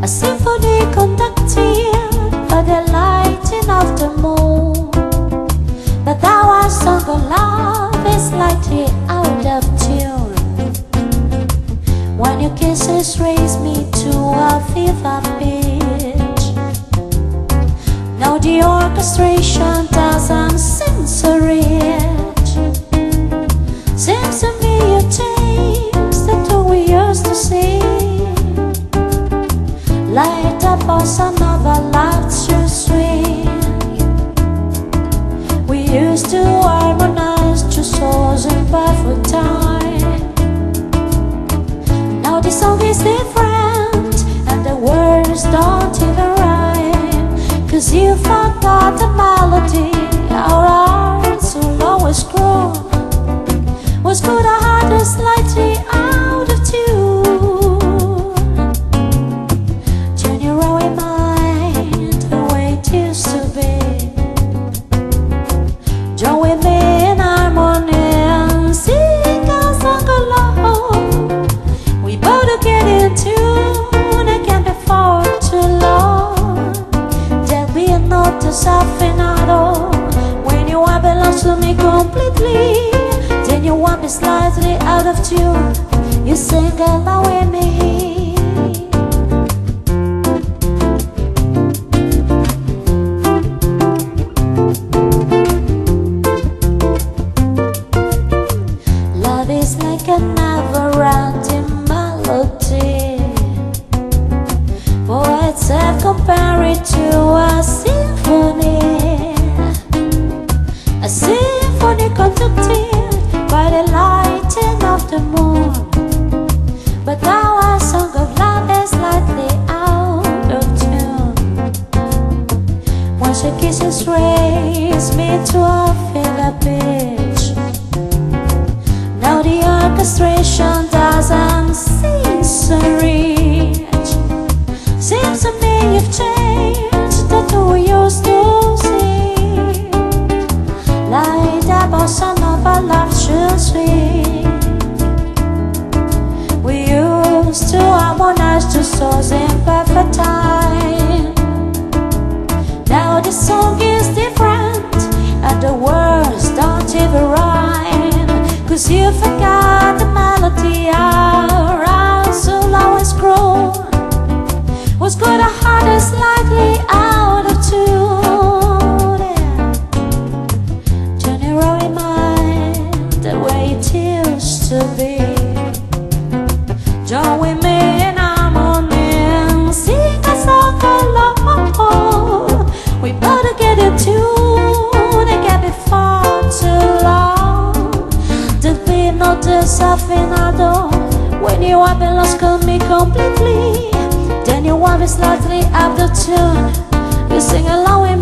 a symphony conducted by the lighting of the moon. But our song of love is slightly out of tune. When your kisses raise me to a fever pitch. Now the orchestration doesn't seem so rich. Seems to me you change that we used to see. Light up bossa nova, lights your swing. We used to harmonize two souls in perfect time. Now the song is different and the words don't even rhyme. 'Cause you forgot the melody our hearts will always grow. Was good or hard or slightly out of tune. Turn your away mind the way it used to be. Join with me in harmony and sing a song of love. We both get in tune and can't be far too long. There'll be no desafinado when you are belongs to me completely. Then you want me slightly out of tune. You sing along with me. Love is like a never-ending melody. Poets have compared it to a symphony. A symphony conducted by the lighting of the moon. But now our song of love is slightly out of tune. Once your kisses raise me to a fever pitch. Now the orchestration doesn't seem so rich. Seems to me you've changed that we used to see. Light up bossa nova, love should swing. We used to harmonize two souls in perfect time. Now the song is different and the words don't even rhyme. 'Cause you forgot the melody our hearts will always grow. Was good or hard or slightly out of tune. Turn your away mind the way it used to be. Join with me in harmony and sing a song of love. We better get in tune and can't be far too long. There'll be no desafinado when you are lost me completely. Then you want me slightly out of tune. You sing along with